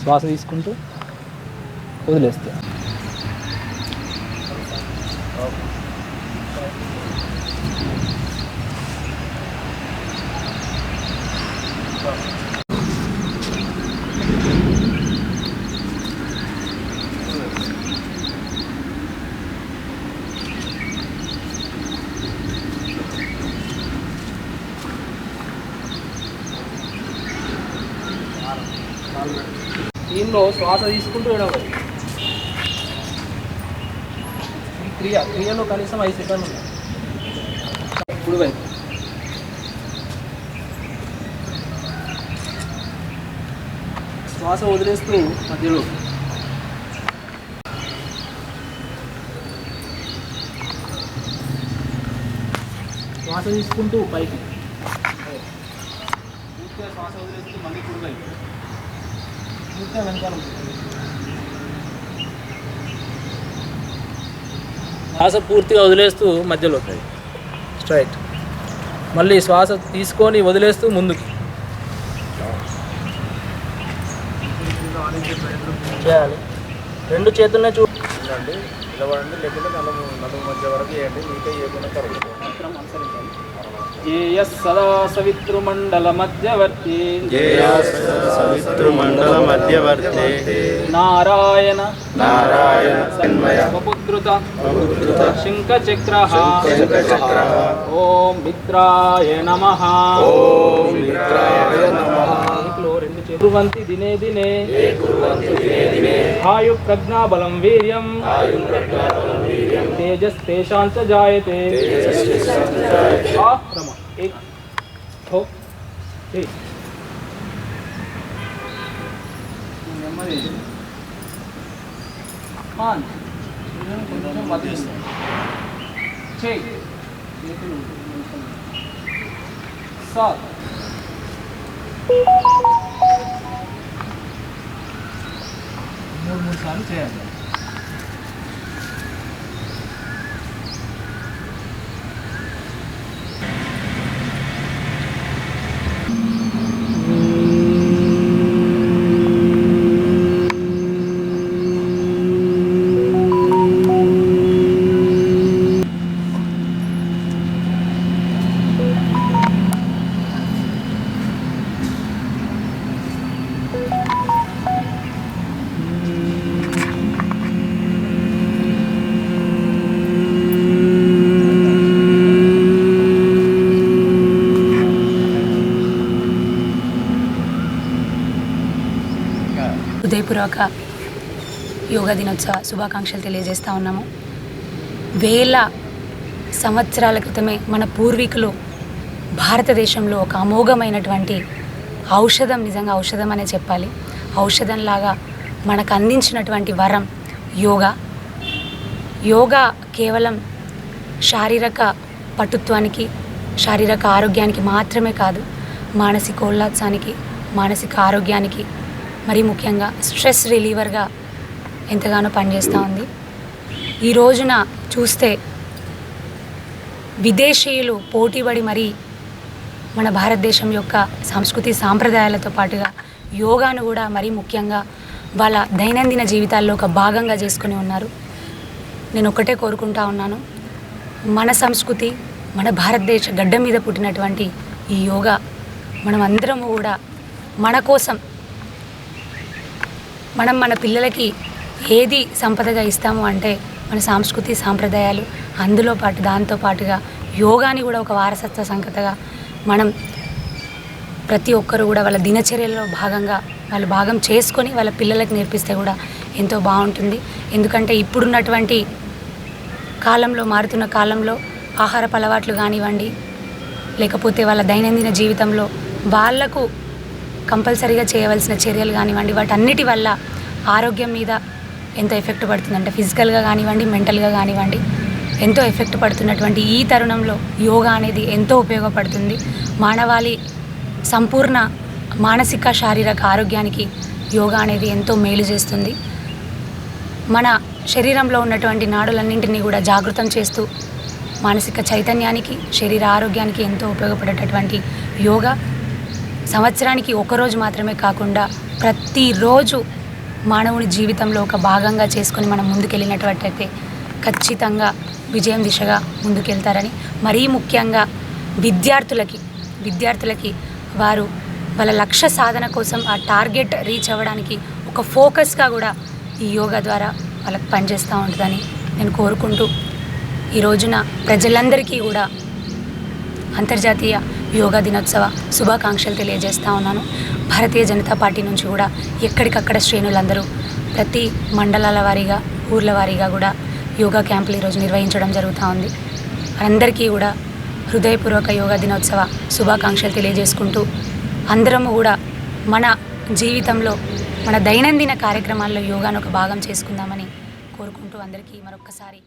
శ్వాస తీసుకుంటూ వదిలేస్తే. దీనిలో శ్వాస తీసుకుంటూ విడవాలి. ఈ క్రియలో కనీసం 5 సెకండ్లు ఉన్నాయి. ఇప్పుడు వైపు శ్వాస వదిలేస్తూ మధ్యలో శ్వాస తీసుకుంటూ పైకి పూర్తిగా శ్వాస వదిలేస్తూ మళ్ళీ ఇప్పుడు వైపు పూర్తిగా వెనకాల శ్వాస పూర్తిగా వదిలేస్తూ మధ్యలో స్ట్రైట్. మళ్ళీ శ్వాస తీసుకొని వదిలేస్తూ ముందుకి చేయాలి. 2 చేతులనే చూడండి, నిలబడండి, లేకపోతే నలుగు మధ్య వరకు వేయండి. మీకే ఏదైనా తరగతి మాత్రం అనుసరించాలి. సదా సవితృమండల మధ్యవర్తి నారాయణ స్వపుత్రుత శంఖచక్ర ఓం మిత్రాయ నమః. కుర్వంతి దినే దినే ఆయు ప్రజ్ఞాబలం వీర్యం తేజస్తేషాం చ జాయతే. ఆక్రమ एक हो ठीक నెమ్మది मान కొంచెం వదిలేస్తాం. చెయ్ చేతులు 7 3 సార్లు చేయాలి. హృదయపూర్వక యోగా దినోత్సవ శుభాకాంక్షలు తెలియజేస్తూ ఉన్నాము. వేల సంవత్సరాల క్రితమే మన పూర్వీకులు భారతదేశంలో ఒక అమోఘమైనటువంటి ఔషధం, నిజంగా ఔషధం అనే చెప్పాలి, ఔషధంలాగా మనకు అందించినటువంటి వరం యోగా. యోగా కేవలం శారీరక పటుత్వానికి, శారీరక ఆరోగ్యానికి మాత్రమే కాదు, మానసికోల్లాసానికి, మానసిక ఆరోగ్యానికి, మరి ముఖ్యంగా స్ట్రెస్ రిలీవర్గా ఎంతగానో పనిచేస్తూ ఉంది. ఈ రోజున చూస్తే విదేశీయులు పోటీపడి మరీ మన భారతదేశం యొక్క సంస్కృతి సాంప్రదాయాలతో పాటుగా యోగాను కూడా మరీ ముఖ్యంగా వాళ్ళ దైనందిన జీవితాల్లో ఒక భాగంగా చేసుకుని ఉన్నారు. నేను ఒకటే కోరుకుంటా ఉన్నాను, మన సంస్కృతి, మన భారతదేశ గడ్డ మీద పుట్టినటువంటి ఈ యోగా మనం అందరము కూడా మన కోసం, మనం మన పిల్లలకి ఏది సంపదగా ఇస్తాము అంటే మన సంస్కృతి సాంప్రదాయాలు, అందులో పాటు దాంతో పాటుగా యోగాని కూడా ఒక వారసత్వ సంకేతగా మనం ప్రతి ఒక్కరు కూడా వాళ్ళ దినచర్యలో భాగంగా వాళ్ళు భాగం చేసుకొని వాళ్ళ పిల్లలకు నేర్పిస్తే కూడా ఎంతో బాగుంటుంది. ఎందుకంటే ఇప్పుడున్నటువంటి కాలంలో, మారుతున్న కాలంలో ఆహారపు అలవాట్లు కానివ్వండి, లేకపోతే వాళ్ళ దైనందిన జీవితంలో వాళ్లకు కంపల్సరీగా చేయవలసిన చర్యలు కానివ్వండి, వాటన్నిటి వల్ల ఆరోగ్యం మీద ఎంతో ఎఫెక్ట్ పడుతుందంటే ఫిజికల్గా కానివ్వండి, మెంటల్గా కానివ్వండి ఎంతో ఎఫెక్ట్ పడుతున్నటువంటి ఈ తరుణంలో యోగా అనేది ఎంతో ఉపయోగపడుతుంది. మానవాళి సంపూర్ణ మానసిక శారీరక ఆరోగ్యానికి యోగా అనేది ఎంతో మేలు చేస్తుంది. మన శరీరంలో ఉన్నటువంటి నాడులన్నింటినీ కూడా జాగృతం చేస్తూ మానసిక చైతన్యానికి, శరీర ఆరోగ్యానికి ఎంతో ఉపయోగపడేటటువంటి యోగా సంవత్సరానికి ఒకరోజు మాత్రమే కాకుండా ప్రతిరోజు మానవుని జీవితంలో ఒక భాగంగా చేసుకొని మనం ముందుకెళ్ళినట్లయితే ఖచ్చితంగా విజయం దిశగా ముందుకెళ్తారని, మరీ ముఖ్యంగా విద్యార్థులకి వారు వాళ్ళ లక్ష్య సాధన కోసం ఆ టార్గెట్ రీచ్ అవ్వడానికి ఒక ఫోకస్గా కూడా ఈ యోగా ద్వారా వాళ్ళకి పనిచేస్తూ ఉంటుందని నేను కోరుకుంటూ ఈ రోజున ప్రజలందరికీ కూడా అంతర్జాతీయ యోగా దినోత్సవ శుభాకాంక్షలు తెలియజేస్తూ ఉన్నాను. భారతీయ జనతా పార్టీ నుంచి కూడా ఎక్కడికక్కడ శ్రేణులందరూ ప్రతి మండలాల వారీగా ఊర్ల వారీగా కూడా యోగా క్యాంపులు ఈరోజు నిర్వహించడం జరుగుతూ ఉంది. అందరికీ కూడా హృదయపూర్వక యోగా దినోత్సవ శుభాకాంక్షలు తెలియజేసుకుంటూ అందరము కూడా మన జీవితంలో మన దైనందిన కార్యక్రమాల్లో యోగాను ఒక భాగం చేసుకుందామని కోరుకుంటూ అందరికీ మరొక్కసారి